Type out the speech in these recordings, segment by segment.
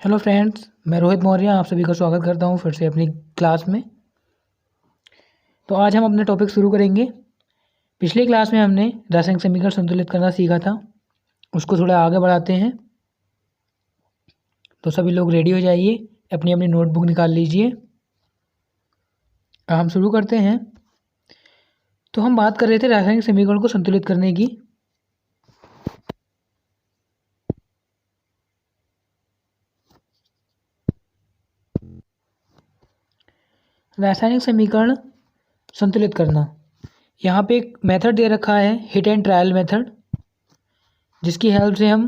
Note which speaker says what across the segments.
Speaker 1: Hello friends, मैं रोहित मौर्य आप सभी का स्वागत करता हूं फिर से अपनी क्लास में। तो आज हम अपने टॉपिक शुरू करेंगे। पिछली क्लास में हमने रासायनिक समीकरण संतुलित करना सीखा था, उसको थोड़ा आगे बढ़ाते हैं। तो सभी लोग रेडी हो जाइए, अपनी अपनी नोटबुक निकाल लीजिए। हम शुरू करते हैं। तो हम बात कर रहे थे रासायनिक समीकरण को संतुलित करने की। रासायनिक समीकरण संतुलित करना, यहाँ पे एक मेथड दे रखा है, हिट एंड ट्रायल मेथड, जिसकी हेल्प से हम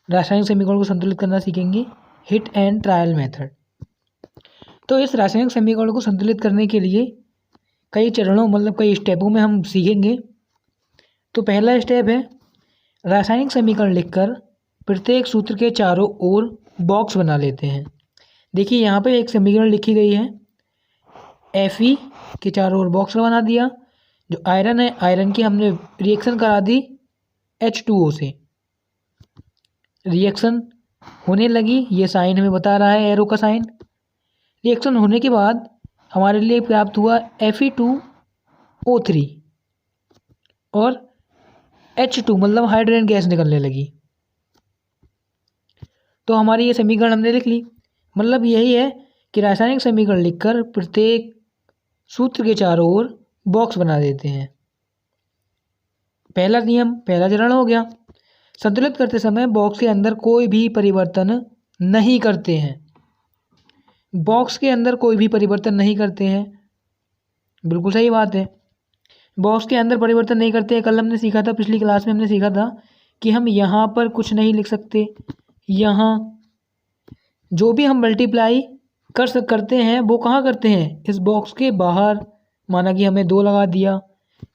Speaker 1: रासायनिक समीकरण को संतुलित करना सीखेंगे। Hit and trial method. तो इस रासायनिक समीकरण को संतुलित करने के लिए कई चरणों मतलब कई स्टेपों में हम सीखेंगे। तो पहला स्टेप है, रासायनिक समीकरण लिखकर प्रत्येक सूत्र के चारों ओर बॉक्स बना लेते हैं। देखिए यहाँ पे एक समीकरण लिखी गई है, Fe के चारों ओर बॉक्स बना दिया। जो आयरन है, आयरन की हमने रिएक्शन करा दी H2O से, रिएक्शन होने लगी। ये साइन हमें बता रहा है, एरो का साइन। रिएक्शन होने के बाद हमारे लिए प्राप्त हुआ Fe2O3 और H2 मतलब हाइड्रोजन गैस निकलने लगी। तो हमारी ये समीकरण हमने लिख ली। मतलब यही है कि रासायनिक समीकरण लिखकर प्रत्येक सूत्र के चारों ओर बॉक्स बना देते हैं। पहला नियम, पहला चरण हो गया। संतुलित करते समय बॉक्स के अंदर कोई भी परिवर्तन नहीं करते हैं। बॉक्स के अंदर कोई भी परिवर्तन नहीं करते हैं, बिल्कुल सही बात है। बॉक्स के अंदर परिवर्तन नहीं करते हैं। कल हमने सीखा था, पिछली क्लास में हमने सीखा था कि हम यहाँ पर कुछ नहीं लिख सकते। यहाँ जो भी हम मल्टीप्लाई करते हैं वो कहाँ करते हैं, इस बॉक्स के बाहर। माना कि हमें 2 लगा दिया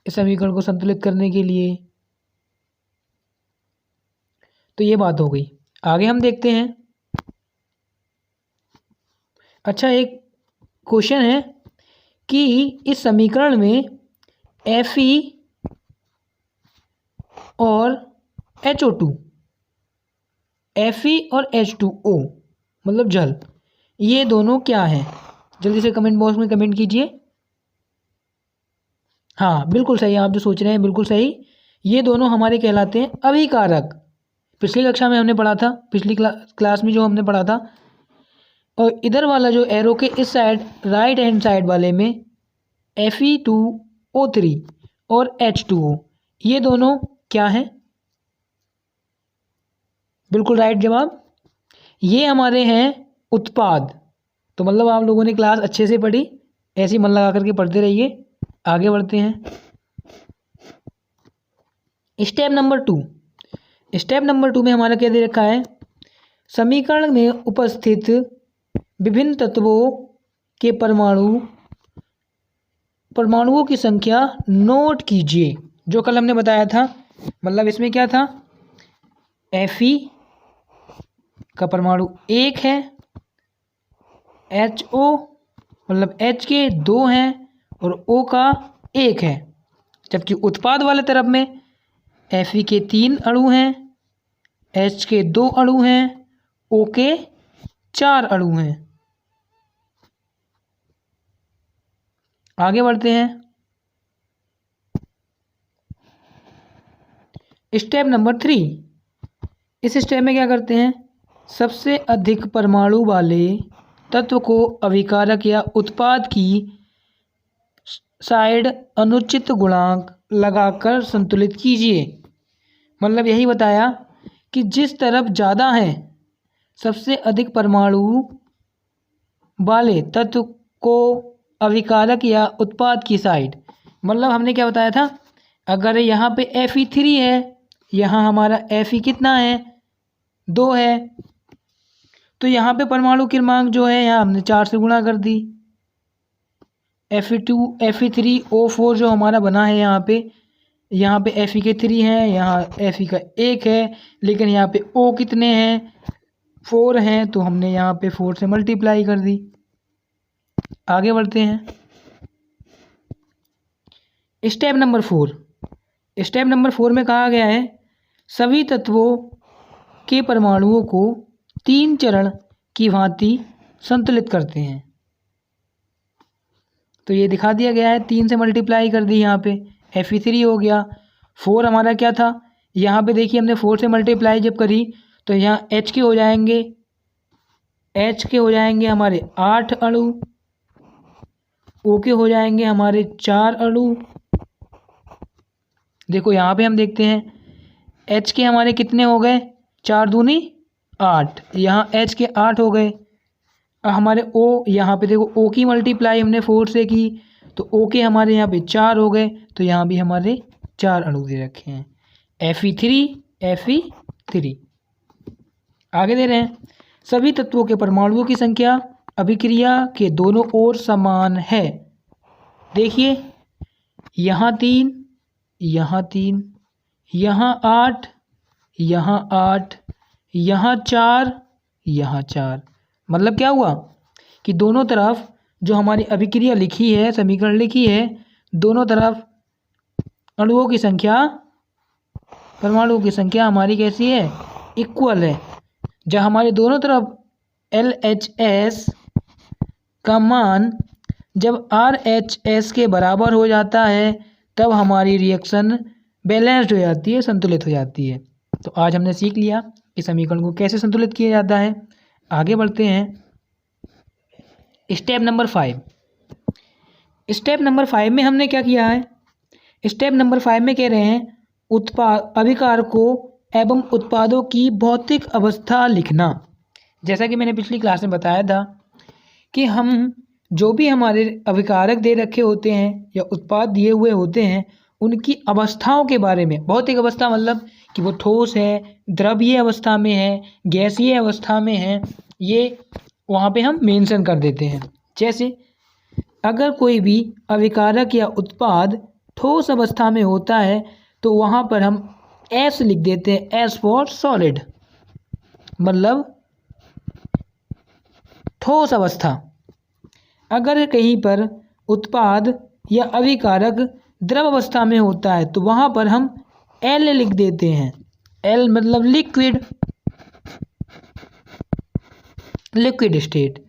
Speaker 1: इस समीकरण को संतुलित करने के लिए। तो ये बात हो गई। आगे हम देखते हैं। अच्छा, एक क्वेश्चन है कि इस समीकरण में Fe और HO2, Fe और H2O मतलब जल, ये दोनों क्या हैं? जल्दी से कमेंट बॉक्स में कमेंट कीजिए। हाँ, बिल्कुल सही, आप जो सोच रहे हैं बिल्कुल सही। ये दोनों हमारे कहलाते हैं अभिकारक। पिछली कक्षा में हमने पढ़ा था, पिछली क्लास में जो हमने पढ़ा था। और इधर वाला जो एरो के इस साइड, राइट हैंड साइड वाले में Fe2O3 और H2O, ये दोनों क्या हैं? बिल्कुल राइट जवाब, ये हमारे हैं उत्पाद। तो मतलब आप लोगों ने क्लास अच्छे से पढ़ी, ऐसे ही मन लगा करके पढ़ते रहिए। आगे बढ़ते हैं। Step number 2। स्टेप नंबर 2 में हमारा क्या दे रखा है, समीकरण में उपस्थित विभिन्न तत्वों के परमाणुओं की संख्या नोट कीजिए। जो कल हमने बताया था, मतलब इसमें क्या था, Fe का परमाणु 1 है, HO मतलब H के 2 हैं और O का 1 है। जबकि उत्पाद वाले तरफ में Fe के 3 अणु हैं, H के 2 अणु हैं, O के 4 अणु हैं। आगे बढ़ते हैं। Step number 3। इस स्टेप में क्या करते हैं, सबसे अधिक परमाणु वाले तत्व को अभिकारक या उत्पाद की साइड अनुचित गुणांक लगाकर संतुलित कीजिए। मतलब यही बताया कि जिस तरफ ज़्यादा है, सबसे अधिक परमाणु वाले तत्व को अभिकारक या उत्पाद की साइड। मतलब हमने क्या बताया था, अगर यहाँ पे Fe3 है, यहाँ हमारा Fe कितना है, 2 है, तो यहाँ पे परमाणु क्रमांक जो है यहाँ हमने 4 से गुणा कर दी। Fe3O4 जो हमारा बना है यहाँ पे Fe के 3 हैं, यहाँ Fe का 1 है, लेकिन यहाँ पे O कितने हैं, 4 हैं, तो हमने यहाँ पे 4 से मल्टीप्लाई कर दी। आगे बढ़ते हैं। Step number 4। स्टेप नंबर 4 में कहा गया है, सभी तत्वों के परमाणुओं को 3 चरण की भांति संतुलित करते हैं। तो ये दिखा दिया गया है, 3 से मल्टीप्लाई कर दी यहाँ पे, Fe3 हो गया। 4 हमारा क्या था, यहाँ पे देखिए हमने 4 से मल्टीप्लाई जब करी तो यहाँ H के हो जाएंगे, हमारे 8 अणु, O के हो जाएंगे हमारे 4 अणु। देखो यहाँ पे हम देखते हैं H के हमारे कितने हो गए, 4 दूनी 8, यहाँ H के 8 हो गए। हमारे O, यहाँ पे देखो O की मल्टीप्लाई हमने 4 से की तो O के हमारे यहाँ पे 4 हो गए, तो यहाँ भी हमारे 4 अणु दे रखे हैं, Fe3। आगे दे रहे हैं, सभी तत्वों के परमाणुओं की संख्या अभिक्रिया के दोनों ओर समान है। देखिए यहाँ 3, यहाँ 3, यहाँ 8, यहाँ 8, यहाँ 4, यहाँ 4। मतलब क्या हुआ कि दोनों तरफ जो हमारी अभिक्रिया लिखी है, समीकरण लिखी है, दोनों तरफ अणुओं की संख्या, परमाणुओं की संख्या हमारी कैसी है, इक्वल है। जब हमारे दोनों तरफ LHS का मान जब RHS के बराबर हो जाता है तब हमारी रिएक्शन बैलेंस्ड हो जाती है, संतुलित हो जाती है। तो आज हमने सीख लिया कि समीकरण को कैसे संतुलित किया जाता है। आगे बढ़ते हैं, स्टेप नंबर 5। स्टेप नंबर 5 में हमने क्या किया है, स्टेप नंबर 5 में कह रहे हैं अभिकारकों एवं उत्पादों की भौतिक अवस्था लिखना। जैसा कि मैंने पिछली क्लास में बताया था कि हम जो भी हमारे अभिकारक दे रखे होते हैं या उत्पाद दिए हुए होते हैं उनकी अवस्थाओं के बारे में, भौतिक अवस्था मतलब कि वो ठोस है, द्रव्य अवस्था में है, गैसीय अवस्था में है, ये वहाँ पे हम मेंशन कर देते हैं। जैसे अगर कोई भी अभिकारक या उत्पाद ठोस अवस्था में होता है तो वहाँ पर हम S लिख देते हैं, S फॉर सॉलिड, मतलब ठोस अवस्था। अगर कहीं पर उत्पाद या अभिकारक द्रव अवस्था में होता है तो वहाँ पर हम L लिख देते हैं, L मतलब लिक्विड स्टेट।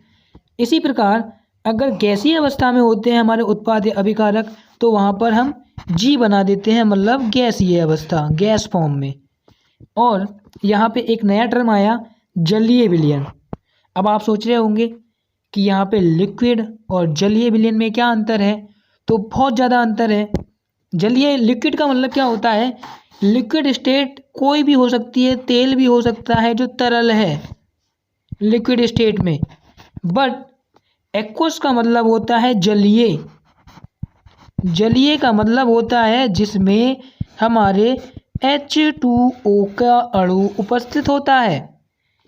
Speaker 1: इसी प्रकार अगर गैसीय अवस्था में होते हैं हमारे उत्पाद या अभिकारक तो वहाँ पर हम G बना देते हैं, मतलब गैसीय अवस्था, गैस फॉर्म में। और यहाँ पे एक नया टर्म आया, जलीय विलयन। अब आप सोच रहे होंगे कि यहाँ पे लिक्विड और जलीय विलयन में क्या अंतर है, तो बहुत ज़्यादा अंतर है। जलीय लिक्विड का मतलब क्या होता है, लिक्विड स्टेट कोई भी हो सकती है, तेल भी हो सकता है जो तरल है लिक्विड स्टेट में, बट एक्वस का मतलब होता है जलीय। जलीय का मतलब होता है जिसमें हमारे H2O का अणु उपस्थित होता है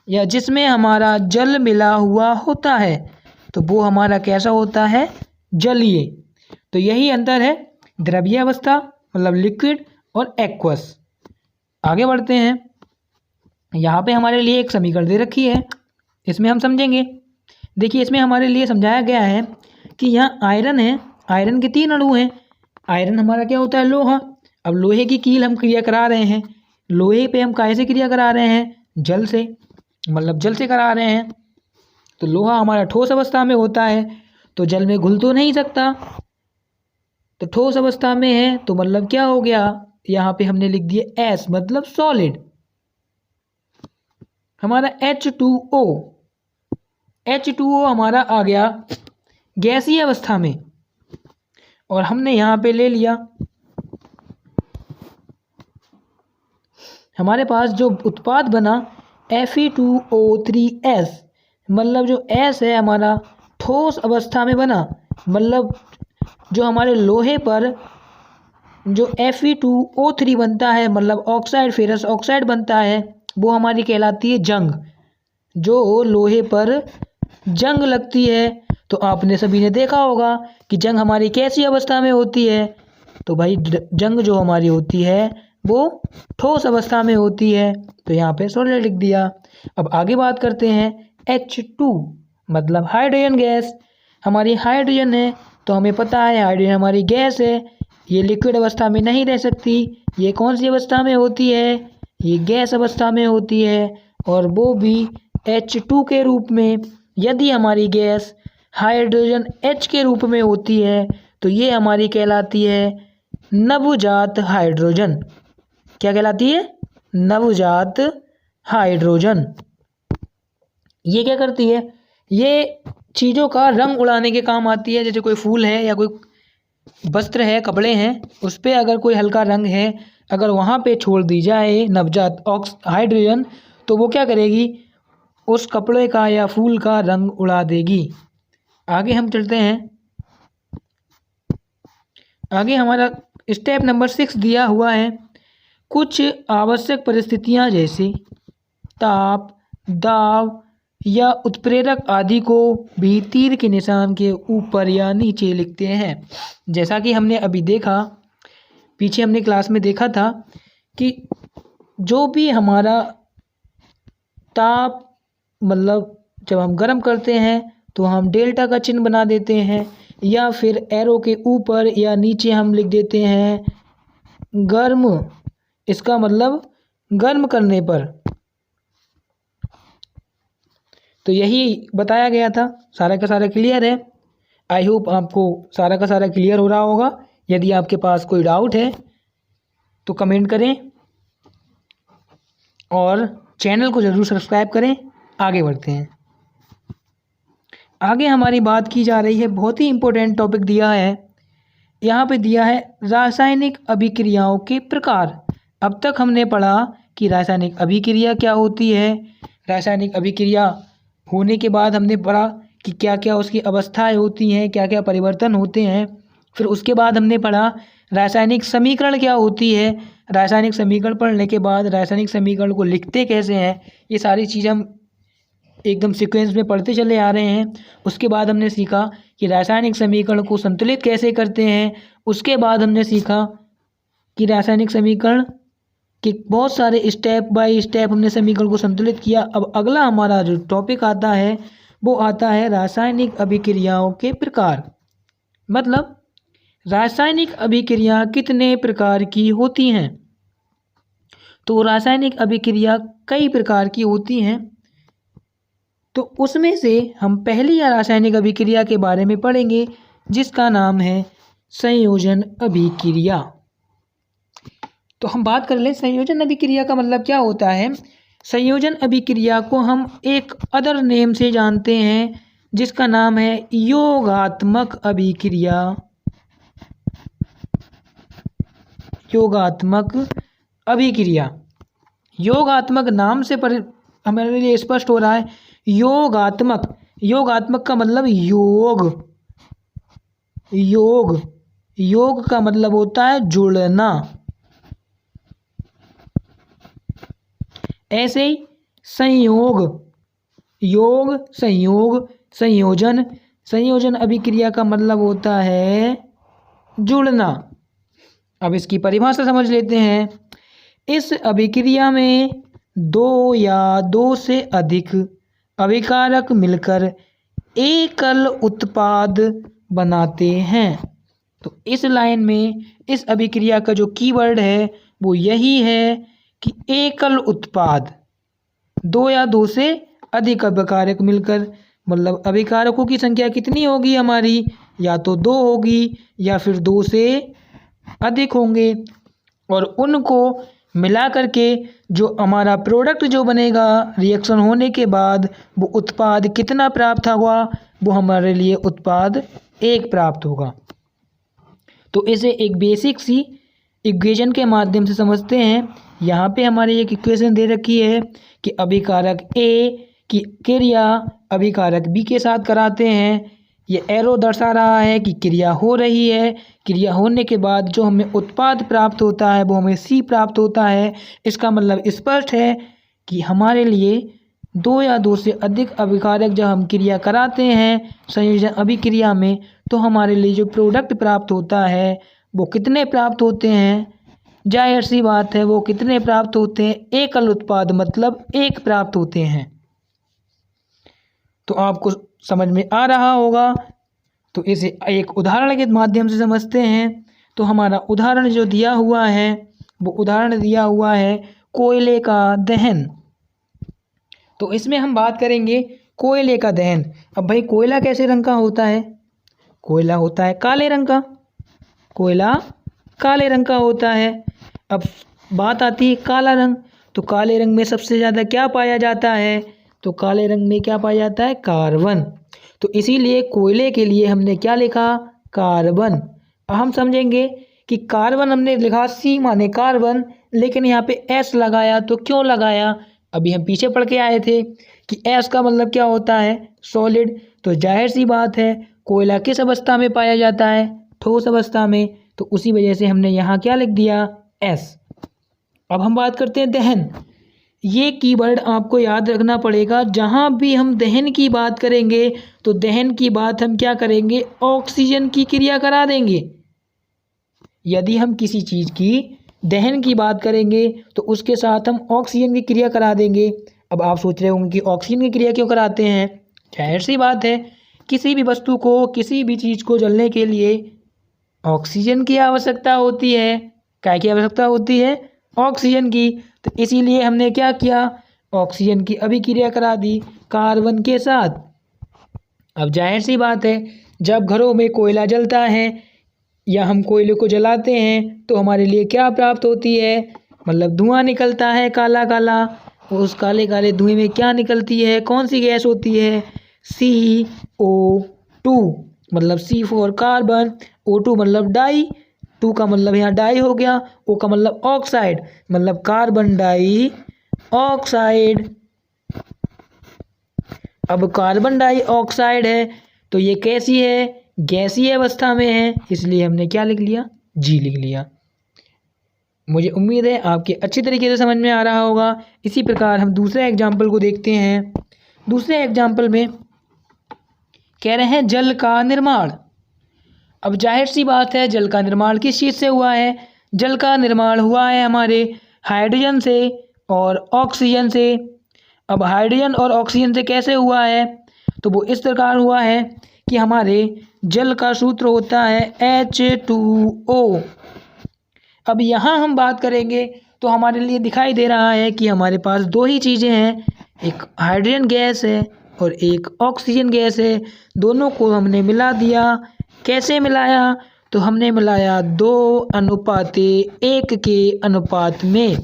Speaker 1: या जिसमें हमारा जल मिला हुआ होता है, तो वो हमारा कैसा होता है, जलीय। तो यही अंतर है द्रव्य अवस्था मतलब लिक्विड और एक्वस। आगे बढ़ते हैं, यहाँ पे हमारे लिए एक समीकरण दे रखी है, इसमें हम समझेंगे। देखिए इसमें हमारे लिए समझाया गया है कि यहाँ आयरन है, आयरन के 3 अणु हैं। आयरन हमारा क्या होता है, लोहा। अब लोहे की कील हम क्रिया करा रहे हैं, लोहे पे हम काहे से क्रिया करा रहे हैं, जल से, मतलब जल से करा रहे हैं। तो लोहा हमारा ठोस अवस्था में होता है तो जल में घुल तो नहीं सकता, तो ठोस अवस्था में है तो मतलब क्या हो गया, यहाँ पे हमने लिख दिया S मतलब सॉलिड। हमारा H2O हमारा आ गया गैसीय अवस्था में, और हमने यहाँ पे ले लिया, हमारे पास जो उत्पाद बना Fe2O3S, मतलब जो S है हमारा ठोस अवस्था में बना, मतलब जो हमारे लोहे पर जो Fe2O3 बनता है, मतलब ऑक्साइड, फेरस ऑक्साइड बनता है, वो हमारी कहलाती है जंग। जो लोहे पर जंग लगती है तो आपने सभी ने देखा होगा कि जंग हमारी कैसी अवस्था में होती है, तो भाई जंग जो हमारी होती है वो ठोस अवस्था में होती है, तो यहाँ पे सॉलिड लिख दिया। अब आगे बात करते हैं, H2 मतलब हाइड्रोजन गैस। हमारी हाइड्रोजन है तो हमें पता है हाइड्रोजन हमारी गैस है, ये लिक्विड अवस्था में नहीं रह सकती। ये कौन सी अवस्था में होती है, ये गैस अवस्था में होती है, और वो भी H2 के रूप में। यदि हमारी गैस हाइड्रोजन H के रूप में होती है तो ये हमारी कहलाती है नवजात हाइड्रोजन। क्या कहलाती है? नवजात हाइड्रोजन। ये क्या करती है? ये चीज़ों का रंग उड़ाने के काम आती है। जैसे कोई फूल है या कोई वस्त्र है, कपड़े हैं, उस पर अगर कोई हल्का रंग है, अगर वहाँ पे छोड़ दी जाए नवजात हाइड्रोजन तो वो क्या करेगी? उस कपड़े का या फूल का रंग उड़ा देगी। आगे हम चलते हैं। आगे हमारा स्टेप नंबर 6 दिया हुआ है। कुछ आवश्यक परिस्थितियां जैसे ताप, दाब या उत्प्रेरक आदि को भी तीर के निशान के ऊपर या नीचे लिखते हैं। जैसा कि हमने अभी देखा, पीछे हमने क्लास में देखा था कि जो भी हमारा ताप मतलब जब हम गर्म करते हैं तो हम डेल्टा का चिन्ह बना देते हैं, या फिर एरो के ऊपर या नीचे हम लिख देते हैं गर्म। इसका मतलब गर्म करने पर। तो यही बताया गया था। सारा का सारा क्लियर है। आई होप आपको सारा का सारा क्लियर हो रहा होगा। यदि आपके पास कोई डाउट है तो कमेंट करें और चैनल को ज़रूर सब्सक्राइब करें। आगे बढ़ते हैं। आगे हमारी बात की जा रही है, बहुत ही इम्पोर्टेंट टॉपिक दिया है। यहाँ पे दिया है रासायनिक अभिक्रियाओं के प्रकार। अब तक हमने पढ़ा कि रासायनिक अभिक्रिया क्या होती है। रासायनिक अभिक्रिया होने के बाद हमने पढ़ा कि क्या क्या उसकी अवस्थाएं होती हैं, क्या क्या परिवर्तन होते हैं। फिर उसके बाद हमने पढ़ा रासायनिक समीकरण क्या होती है। रासायनिक समीकरण पढ़ने के बाद रासायनिक समीकरण को लिखते कैसे हैं, ये सारी चीज़ हम एकदम सीक्वेंस में पढ़ते चले आ रहे हैं। उसके बाद हमने सीखा कि रासायनिक समीकरण को संतुलित कैसे करते हैं। उसके बाद हमने सीखा कि रासायनिक समीकरण के बहुत सारे स्टेप बाय स्टेप हमने समीकरण को संतुलित किया। अब अगला हमारा जो टॉपिक आता है वो आता है रासायनिक अभिक्रियाओं के प्रकार। मतलब रासायनिक अभिक्रिया कितने प्रकार की होती हैं। तो रासायनिक अभिक्रिया कई प्रकार की होती हैं। तो उसमें से हम पहली रासायनिक अभिक्रिया के बारे में पढ़ेंगे जिसका नाम है संयोजन अभिक्रिया। तो हम बात कर लें संयोजन अभिक्रिया का मतलब क्या होता है। संयोजन अभिक्रिया को हम एक अदर नेम से जानते हैं जिसका नाम है योगात्मक अभिक्रिया। योगात्मक अभिक्रिया। योगात्मक नाम से हमारे लिए स्पष्ट हो रहा है। योगात्मक, योगात्मक का मतलब योग। योग, योग का मतलब होता है जुड़ना। ऐसे ही संयोग, योग, संयोग, संयोजन। संयोजन अभिक्रिया का मतलब होता है जुड़ना। अब इसकी परिभाषा समझ लेते हैं। इस अभिक्रिया में दो या दो से अधिक अभिकारक मिलकर एकल उत्पाद बनाते हैं। तो इस लाइन में इस अभिक्रिया का जो कीवर्ड है वो यही है कि एकल उत्पाद। दो या दो से अधिक अभिकारक मिलकर, मतलब अभिकारकों की संख्या कितनी होगी हमारी, या तो दो होगी या फिर दो से अधिक होंगे, और उनको मिला करके जो हमारा प्रोडक्ट जो बनेगा रिएक्शन होने के बाद वो उत्पाद कितना प्राप्त होगा, वो हमारे लिए उत्पाद एक प्राप्त होगा। तो इसे एक बेसिक सी इक्वेशन के माध्यम से समझते हैं। यहाँ पे हमारी एक इक्वेशन दे रखी है कि अभिकारक ए की क्रिया अभिकारक बी के साथ कराते हैं। ये एरो दर्शा रहा है कि क्रिया हो रही है। क्रिया होने के बाद जो हमें उत्पाद प्राप्त होता है वो हमें सी प्राप्त होता है। इसका मतलब स्पष्ट है कि हमारे लिए दो या दो से अधिक अभिकारक जब हम क्रिया कराते हैं संयोजन अभिक्रिया में, तो हमारे लिए जो प्रोडक्ट प्राप्त होता है वो कितने प्राप्त होते हैं। जाहिर सी बात है वो कितने प्राप्त होते हैं, एकल उत्पाद मतलब एक प्राप्त होते हैं। तो आपको समझ में आ रहा होगा। तो इसे एक उदाहरण के माध्यम से समझते हैं। तो हमारा उदाहरण जो दिया हुआ है वो उदाहरण दिया हुआ है कोयले का दहन। तो इसमें हम बात करेंगे कोयले का दहन। अब भाई कोयला कैसे रंग का होता है? कोयला होता है काले रंग का, कोयला काले रंग का होता है। अब बात आती है काला रंग, तो काले रंग में सबसे ज़्यादा क्या पाया जाता है? तो काले रंग में क्या पाया जाता है? कार्बन। तो इसीलिए कोयले के लिए हमने क्या लिखा? कार्बन। अब हम समझेंगे कि कार्बन हमने लिखा सी माने कार्बन, लेकिन यहाँ पे एस लगाया तो क्यों लगाया? अभी हम पीछे पढ़ के आए थे कि एस का मतलब क्या होता है? सॉलिड। तो जाहिर सी बात है कोयला किस अवस्था में पाया जाता है? ठोस अवस्था में। तो उसी वजह से हमने यहाँ क्या लिख दिया? एस। अब हम बात करते हैं दहन। ये कीवर्ड आपको याद रखना पड़ेगा। जहाँ भी हम दहन की बात करेंगे तो दहन की बात हम क्या करेंगे? ऑक्सीजन की क्रिया करा देंगे। यदि हम किसी चीज़ की दहन की बात करेंगे तो उसके साथ हम ऑक्सीजन की क्रिया करा देंगे। अब आप सोच रहे होंगे कि ऑक्सीजन की क्रिया क्यों कराते हैं? जाहिर सी बात है, किसी भी वस्तु को, किसी भी चीज़ को जलने के लिए ऑक्सीजन की आवश्यकता होती है। क्या की आवश्यकता होती है? ऑक्सीजन की। तो इसीलिए हमने क्या किया? ऑक्सीजन की अभिक्रिया करा दी कार्बन के साथ। अब जाहिर सी बात है, जब घरों में कोयला जलता है या हम कोयले को जलाते हैं तो हमारे लिए क्या प्राप्त होती है? मतलब धुआं निकलता है काला काला। उस काले काले धुएं में क्या निकलती है? कौन सी गैस होती है? CO2। मतलब C फॉर कार्बन, O2 मतलब डाई, 2 का मतलब यहाँ डाई हो गया, O का मतलब ऑक्साइड, मतलब कार्बन डाई ऑक्साइड। अब कार्बन डाई ऑक्साइड है तो ये कैसी है? गैसीय अवस्था में है, इसलिए हमने क्या लिख लिया? G लिख लिया। मुझे उम्मीद है आपके अच्छी तरीके से समझ में आ रहा होगा। इसी प्रकार हम दूसरे एग्जाम्पल को देखते हैं। दूसरे एग्जाम्पल में कह रहे हैं जल का निर्माण। अब जाहिर सी बात है, जल का निर्माण किस चीज़ से हुआ है? जल का निर्माण हुआ है हमारे हाइड्रोजन से और ऑक्सीजन से। अब हाइड्रोजन और ऑक्सीजन से कैसे हुआ है? तो वो इस प्रकार हुआ है कि हमारे जल का सूत्र होता है H2O। अब यहाँ हम बात करेंगे तो हमारे लिए दिखाई दे रहा है कि हमारे पास दो ही चीज़ें हैं, एक हाइड्रोजन गैस है और एक ऑक्सीजन गैस है। दोनों को हमने मिला दिया। कैसे मिलाया? तो हमने मिलाया 2:1 के अनुपात में।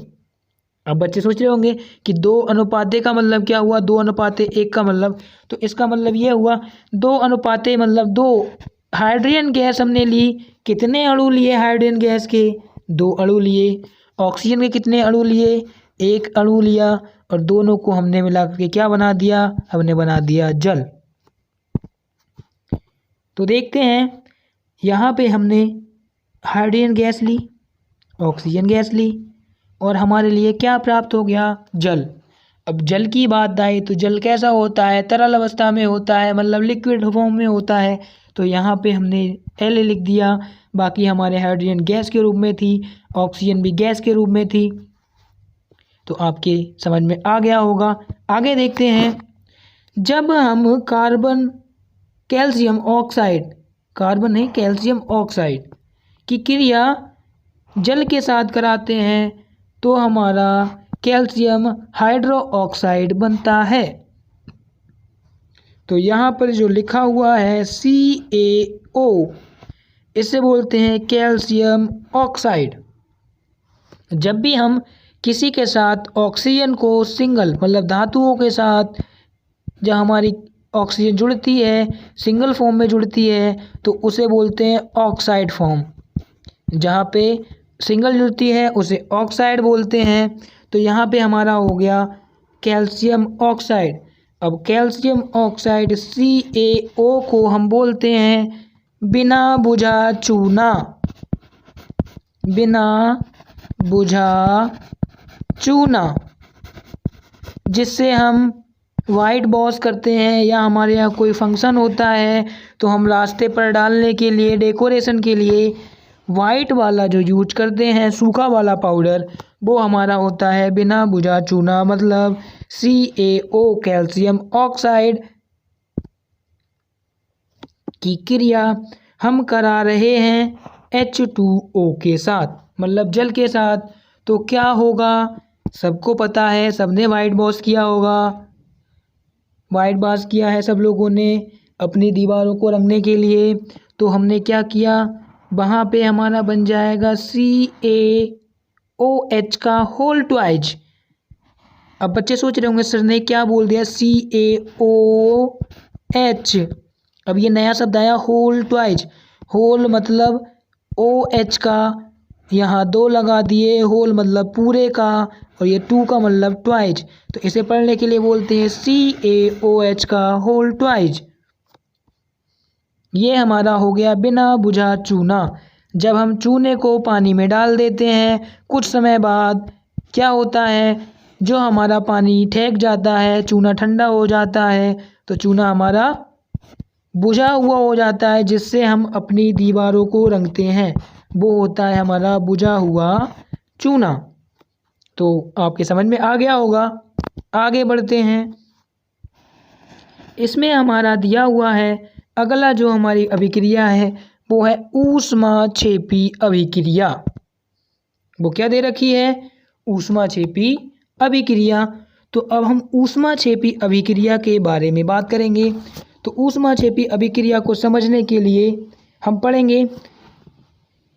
Speaker 1: अब बच्चे सोच रहे होंगे कि 2:1 का मतलब क्या हुआ? 2:1 का मतलब, तो इसका मतलब ये हुआ 2:1 मतलब 2 हाइड्रोजन गैस हमने ली। कितने अणु लिए हाइड्रोजन गैस के? 2 अणु लिए। ऑक्सीजन के कितने अणु लिए? 1 अणु लिया। और दोनों को हमने मिला करके क्या बना दिया? हमने बना दिया जल। तो देखते हैं, यहाँ पे हमने हाइड्रोजन गैस ली, ऑक्सीजन गैस ली और हमारे लिए क्या प्राप्त हो गया? जल। अब जल की बात आई तो जल कैसा होता है? तरल अवस्था में होता है, मतलब लिक्विड फॉर्म में होता है। तो यहाँ पे हमने L लिख दिया। बाकी हमारे हाइड्रोजन गैस के रूप में थी, ऑक्सीजन भी गैस के रूप में थी। तो आपके समझ में आ गया होगा। आगे देखते हैं, जब हम कार्बन कैल्शियम ऑक्साइड, कार्बन नहीं कैल्शियम ऑक्साइड की क्रिया जल के साथ कराते हैं तो हमारा कैल्शियम हाइड्रो ऑक्साइड बनता है। तो यहाँ पर जो लिखा हुआ है CaO, इसे बोलते हैं कैल्शियम ऑक्साइड। जब भी हम किसी के साथ ऑक्सीजन को सिंगल मतलब धातुओं के साथ जब हमारी ऑक्सीजन जुड़ती है, सिंगल फॉर्म में जुड़ती है, तो उसे बोलते हैं ऑक्साइड फॉर्म। जहाँ पे सिंगल जुड़ती है उसे ऑक्साइड बोलते हैं। तो यहाँ पे हमारा हो गया कैल्शियम ऑक्साइड। अब कैल्शियम ऑक्साइड CaO को हम बोलते हैं बिना बुझा चूना। बिना बुझा चूना, जिससे हम वाइट वॉश करते हैं या हमारे यहाँ कोई फंक्शन होता है तो हम रास्ते पर डालने के लिए, डेकोरेशन के लिए वाइट वाला जो यूज करते हैं, सूखा वाला पाउडर, वो हमारा होता है बिना बुझा चूना, मतलब CaO कैल्शियम ऑक्साइड की क्रिया हम करा रहे हैं H2O के साथ, मतलब जल के साथ। तो क्या होगा? सबको पता है, सबने वाइट वॉश किया होगा। वाइट बास किया है सब लोगों ने अपनी दीवारों को रंगने के लिए। तो हमने क्या किया, वहाँ पे हमारा बन जाएगा CaOH का होल ट्वाइज। अब बच्चे सोच रहे होंगे सर ने क्या बोल दिया, CaOH। अब ये नया शब्द आया होल ट्वाइज। होल मतलब OH का यहाँ 2 लगा दिए, होल मतलब पूरे का, और ये 2 का मतलब ट्वाइज। तो इसे पढ़ने के लिए बोलते हैं CaOH का होल ट्वाइज। ये हमारा हो गया बिना बुझा चूना। जब हम चूने को पानी में डाल देते हैं, कुछ समय बाद क्या होता है, जो हमारा पानी ठहर जाता है, चूना ठंडा हो जाता है, तो चूना हमारा बुझा हुआ हो जाता है, जिससे हम अपनी दीवारों को रंगते हैं। वो होता है हमारा बुझा हुआ चूना। तो आपके समझ में आ गया होगा। आगे बढ़ते हैं। इसमें हमारा दिया हुआ है अगला जो हमारी अभिक्रिया है वो है ऊष्माक्षेपी अभिक्रिया। वो क्या दे रखी है, ऊष्माक्षेपी अभिक्रिया। तो अब हम ऊष्माक्षेपी अभिक्रिया के बारे में बात करेंगे। तो ऊष्माक्षेपी अभिक्रिया को समझने के लिए हम पढ़ेंगे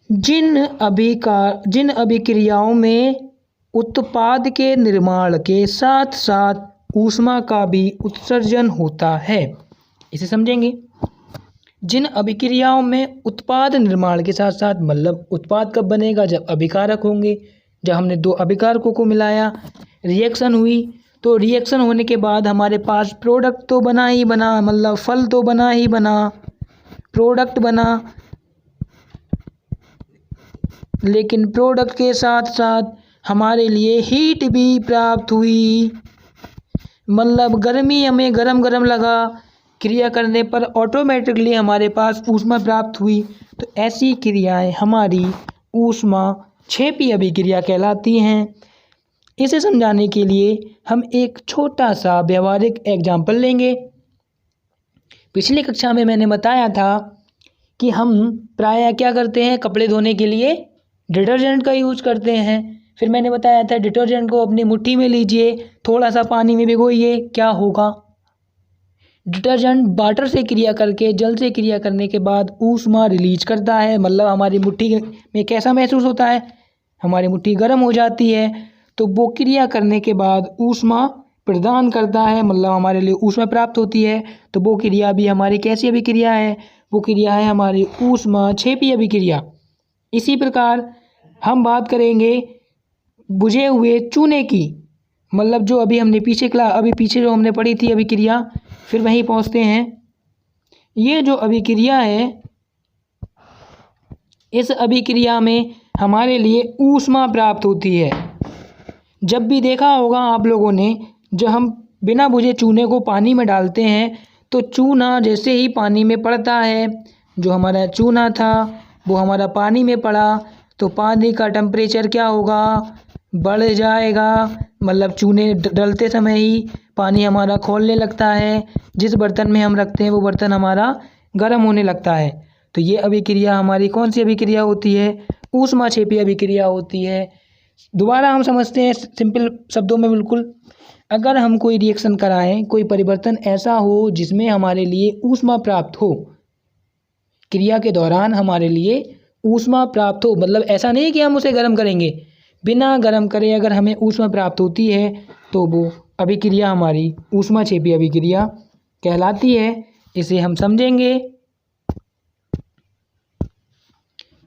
Speaker 1: जिन अभिक्रियाओं में उत्पाद के निर्माण के साथ साथ ऊष्मा का भी उत्सर्जन होता है। इसे समझेंगे। जिन अभिक्रियाओं में उत्पाद निर्माण के साथ साथ, मतलब उत्पाद कब बनेगा, जब अभिकारक होंगे। जब हमने 2 अभिकारकों को मिलाया, रिएक्शन हुई, तो रिएक्शन होने के बाद हमारे पास प्रोडक्ट तो बना ही बना, मतलब फल तो बना ही बना, प्रोडक्ट बना। लेकिन प्रोडक्ट के साथ साथ हमारे लिए हीट भी प्राप्त हुई, मतलब गर्मी हमें गरम गरम लगा। क्रिया करने पर ऑटोमेटिकली हमारे पास ऊष्मा प्राप्त हुई। तो ऐसी क्रियाएं हमारी ऊष्माक्षेपी अभिक्रिया कहलाती हैं। इसे समझाने के लिए हम एक छोटा सा व्यवहारिक एग्जाम्पल लेंगे। पिछली कक्षा में मैंने बताया था कि हम प्रायः क्या करते हैं, कपड़े धोने के लिए डिटर्जेंट का यूज करते हैं। फिर मैंने बताया था डिटर्जेंट को अपनी मुट्ठी में लीजिए, थोड़ा सा पानी में भिगोइए, क्या होगा, डिटर्जेंट वाटर से क्रिया करके, जल से क्रिया करने के बाद ऊष्मा रिलीज करता है। मतलब हमारी मुट्ठी में कैसा महसूस होता है, हमारी मुट्ठी गर्म हो जाती है। तो वो क्रिया करने के बाद ऊष्मा प्रदान करता है, मतलब हमारे लिए ऊष्मा प्राप्त होती है। तो वो क्रिया भी हमारी कैसी अभिक्रिया है, वो क्रिया है हमारी ऊष्माक्षेपी अभिक्रिया। इसी प्रकार हम बात करेंगे बुझे हुए चूने की, मतलब जो अभी हमने पीछे जो हमने पढ़ी थी अभिक्रिया, फिर वहीं पहुंचते हैं। ये जो अभिक्रिया है, इस अभिक्रिया में हमारे लिए ऊष्मा प्राप्त होती है। जब भी देखा होगा आप लोगों ने, जब हम बिना बुझे चूने को पानी में डालते हैं, तो चूना जैसे ही पानी में पड़ता है, जो हमारा चूना था वो हमारा पानी में पड़ा, तो पानी का टेम्परेचर क्या होगा, बढ़ जाएगा। मतलब चूने डलते समय ही पानी हमारा खौलने लगता है। जिस बर्तन में हम रखते हैं वो बर्तन हमारा गर्म होने लगता है। तो ये अभिक्रिया हमारी कौन सी अभिक्रिया होती है, ऊष्माक्षेपी अभिक्रिया होती है। दोबारा हम समझते हैं सिंपल शब्दों में बिल्कुल। अगर हम कोई रिएक्शन कराएं, कोई परिवर्तन ऐसा हो जिसमें हमारे लिए ऊष्मा प्राप्त हो, क्रिया के दौरान हमारे लिए ऊष्मा प्राप्त हो, मतलब ऐसा नहीं कि हम उसे गर्म करेंगे, बिना गर्म करे अगर हमें ऊष्मा प्राप्त होती है, तो वो अभिक्रिया हमारी ऊष्माक्षेपी अभिक्रिया कहलाती है। इसे हम समझेंगे।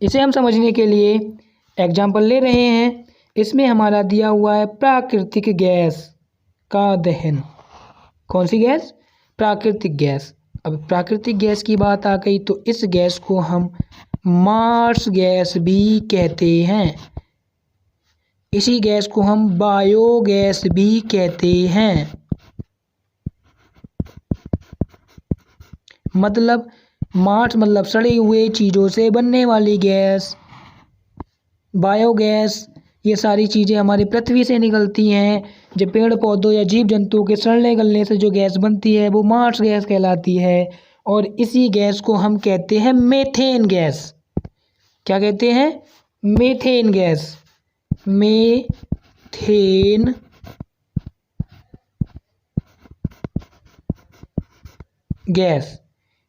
Speaker 1: इसे हम समझने के लिए एग्जाम्पल ले रहे हैं। इसमें हमारा दिया हुआ है प्राकृतिक गैस का दहन। कौन सी गैस, प्राकृतिक गैस। अब प्राकृतिक गैस की बात आ गई तो इस गैस को हम मार्स गैस भी कहते हैं। इसी गैस को हम बायोगैस भी कहते हैं। मतलब मार्स मतलब सड़े हुए चीज़ों से बनने वाली गैस, बायोगैस, ये सारी चीज़ें हमारी पृथ्वी से निकलती हैं। जब पेड़ पौधों या जीव जंतुओं के सड़ने गलने से जो गैस बनती है वो मार्स गैस कहलाती है। और इसी गैस को हम कहते हैं मीथेन गैस। क्या कहते हैं, मीथेन गैस। मीथेन गैस,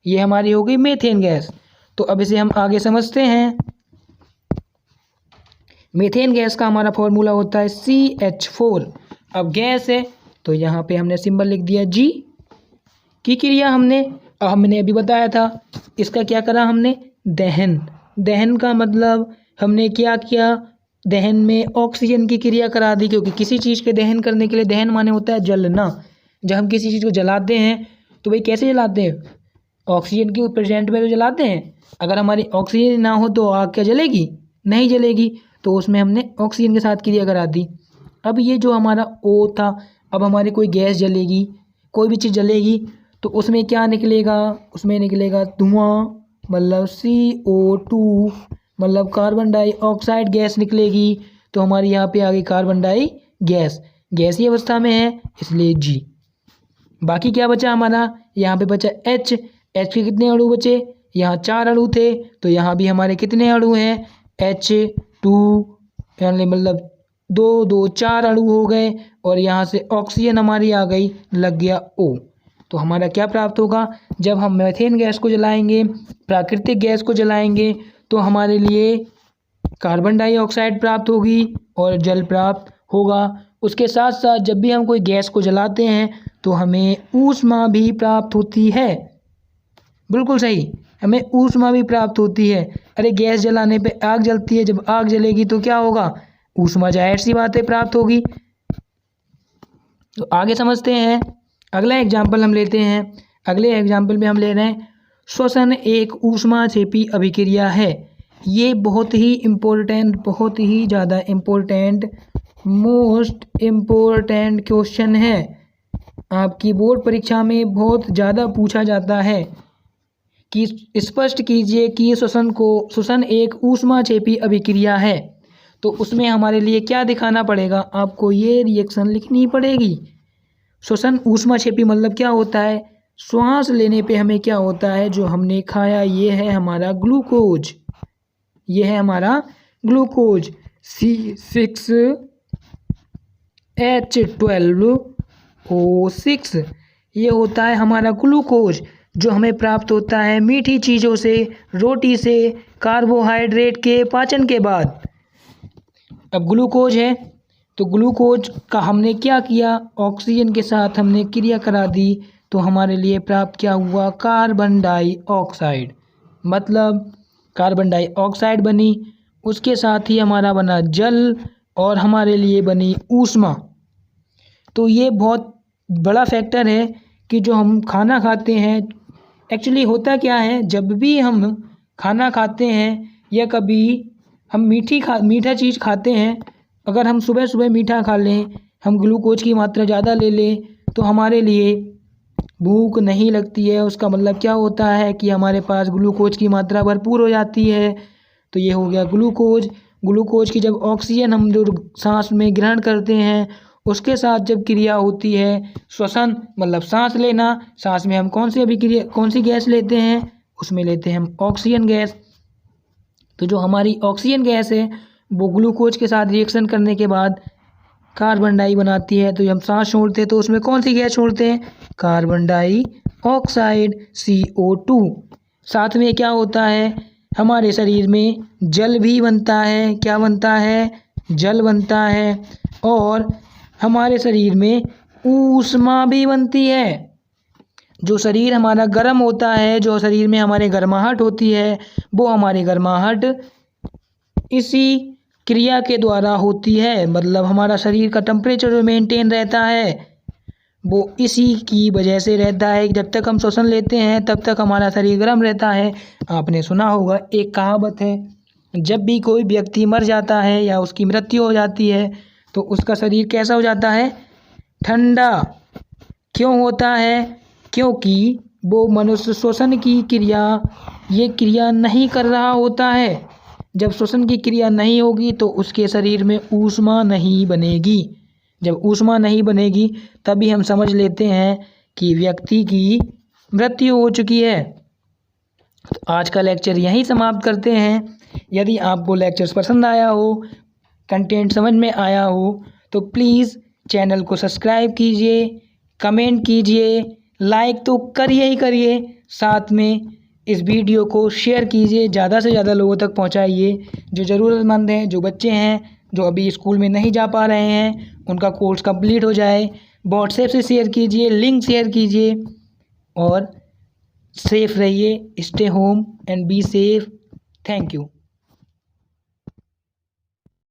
Speaker 1: ये हमारी हो गई मीथेन गैस। तो अब इसे हम आगे समझते हैं। मीथेन गैस का हमारा फॉर्मूला होता है CH4। अब गैस है तो यहाँ पे हमने सिंबल लिख दिया G की क्रिया हमने अभी बताया था, इसका क्या करा हमने, दहन। दहन का मतलब हमने क्या किया, दहन में ऑक्सीजन की क्रिया करा दी, क्योंकि किसी चीज़ के दहन करने के लिए, दहन माने होता है जलना। जब हम किसी चीज़ को जलाते हैं तो भाई कैसे जलाते हैं, ऑक्सीजन की प्रेजेंट में तो जलाते हैं। अगर हमारी ऑक्सीजन ना हो तो आग क्या जलेगी, नहीं जलेगी। तो उसमें हमने ऑक्सीजन के साथ क्रिया करा दी। अब ये जो हमारा O था, अब हमारी कोई गैस जलेगी, कोई भी चीज़ जलेगी तो उसमें क्या निकलेगा, उसमें निकलेगा धुआं, मतलब CO2, मतलब कार्बन डाइऑक्साइड गैस निकलेगी। तो हमारी यहाँ पे आ गई कार्बन डाई गैस, गैसीय अवस्था में है इसलिए G। बाकी क्या बचा हमारा, यहाँ पे बचा H। H के कितने अणु बचे, यहाँ 4 अणु थे, तो यहाँ भी हमारे कितने अणु हैं, H2, यानी मतलब 2 2 4 अणु हो गए, और यहाँ से ऑक्सीजन हमारी आ गई, लग गया O। तो हमारा क्या प्राप्त होगा, जब हम मीथेन गैस को जलाएंगे, प्राकृतिक गैस को जलाएंगे, तो हमारे लिए कार्बन डाइऑक्साइड प्राप्त होगी और जल प्राप्त होगा। उसके साथ साथ जब भी हम कोई गैस को जलाते हैं तो हमें ऊष्मा भी प्राप्त होती है। बिल्कुल सही, हमें ऊष्मा भी प्राप्त होती है। अरे गैस जलाने पे आग जलती है, जब आग जलेगी तो क्या होगा, ऊष्मा, जाहिर सी बात है प्राप्त होगी। तो आगे समझते हैं, अगला एग्जाम्पल हम लेते हैं। अगले एग्जाम्पल में हम ले रहे हैं श्वसन एक ऊष्माक्षेपी अभिक्रिया है। ये बहुत ही इम्पोर्टेंट, बहुत ही ज़्यादा इम्पोर्टेंट, मोस्ट इम्पोर्टेंट क्वेश्चन है। आपकी बोर्ड परीक्षा में बहुत ज़्यादा पूछा जाता है कि स्पष्ट कीजिए कि श्वसन एक ऊष्माक्षेपी अभिक्रिया है। तो उसमें हमारे लिए क्या दिखाना पड़ेगा, आपको ये रिएक्शन लिखनी पड़ेगी। श्वसन ऊष्माक्षेपी मतलब क्या होता है, श्वास लेने पे हमें क्या होता है, जो हमने खाया ये है हमारा ग्लूकोज, ये है हमारा ग्लूकोज C6H12O6, ये होता है हमारा ग्लूकोज, जो हमें प्राप्त होता है मीठी चीज़ों से, रोटी से, कार्बोहाइड्रेट के पाचन के बाद। अब ग्लूकोज है तो ग्लूकोज का हमने क्या किया, ऑक्सीजन के साथ हमने क्रिया करा दी, तो हमारे लिए प्राप्त क्या हुआ, कार्बन डाइऑक्साइड, मतलब कार्बन डाइऑक्साइड बनी। उसके साथ ही हमारा बना जल और हमारे लिए बनी ऊष्मा। तो ये बहुत बड़ा फैक्टर है कि जो हम खाना खाते हैं, एक्चुअली होता क्या है, जब भी हम खाना खाते हैं या कभी हम मीठा चीज़ खाते हैं, अगर हम सुबह सुबह मीठा खा लें, हम ग्लूकोज की मात्रा ज़्यादा ले लें, तो हमारे लिए भूख नहीं लगती है। उसका मतलब क्या होता है कि हमारे पास ग्लूकोज की मात्रा भरपूर हो जाती है। तो ये हो गया ग्लूकोज। ग्लूकोज की जब ऑक्सीजन हम जो सांस में ग्रहण करते हैं, उसके साथ जब क्रिया होती है, श्वसन मतलब सांस लेना, सांस में हम कौन सी गैस लेते हैं, उसमें लेते हैं हम ऑक्सीजन गैस। तो जो हमारी ऑक्सीजन गैस है वो ग्लूकोज के साथ रिएक्शन करने के बाद कार्बन डाई बनाती है। तो जब हम सांस छोड़ते हैं तो उसमें कौन सी गैस छोड़ते हैं, कार्बन डाइऑक्साइड CO2। साथ में क्या होता है, हमारे शरीर में जल भी बनता है। क्या बनता है, जल बनता है। और हमारे शरीर में ऊष्मा भी बनती है। जो शरीर हमारा गर्म होता है, जो शरीर में हमारे गर्माहट होती है, वो हमारी गर्माहट इसी क्रिया के द्वारा होती है। मतलब हमारा शरीर का टेम्परेचर जो मेंटेन रहता है वो इसी की वजह से रहता है। जब तक हम श्वसन लेते हैं तब तक हमारा शरीर गर्म रहता है। आपने सुना होगा, एक कहावत है, जब भी कोई व्यक्ति मर जाता है या उसकी मृत्यु हो जाती है तो उसका शरीर कैसा हो जाता है, ठंडा। क्यों होता है, क्योंकि वो मनुष्य श्वसन की क्रिया नहीं कर रहा होता है। जब श्वसन की क्रिया नहीं होगी तो उसके शरीर में ऊष्मा नहीं बनेगी। जब ऊष्मा नहीं बनेगी तभी हम समझ लेते हैं कि व्यक्ति की मृत्यु हो चुकी है। तो आज का लेक्चर यहीं समाप्त करते हैं। यदि आपको लेक्चर पसंद आया हो, कंटेंट समझ में आया हो, तो प्लीज़ चैनल को सब्सक्राइब कीजिए, कमेंट कीजिए, लाइक तो करिए ही करिए, साथ में इस वीडियो को शेयर कीजिए, ज़्यादा से ज़्यादा लोगों तक पहुंचाइए। जो ज़रूरतमंद हैं, जो बच्चे हैं, जो अभी स्कूल में नहीं जा पा रहे हैं, उनका कोर्स कंप्लीट हो जाए। व्हाट्सएप से शेयर कीजिए, लिंक शेयर कीजिए और सेफ रहिए। Stay home and be safe. Thank you.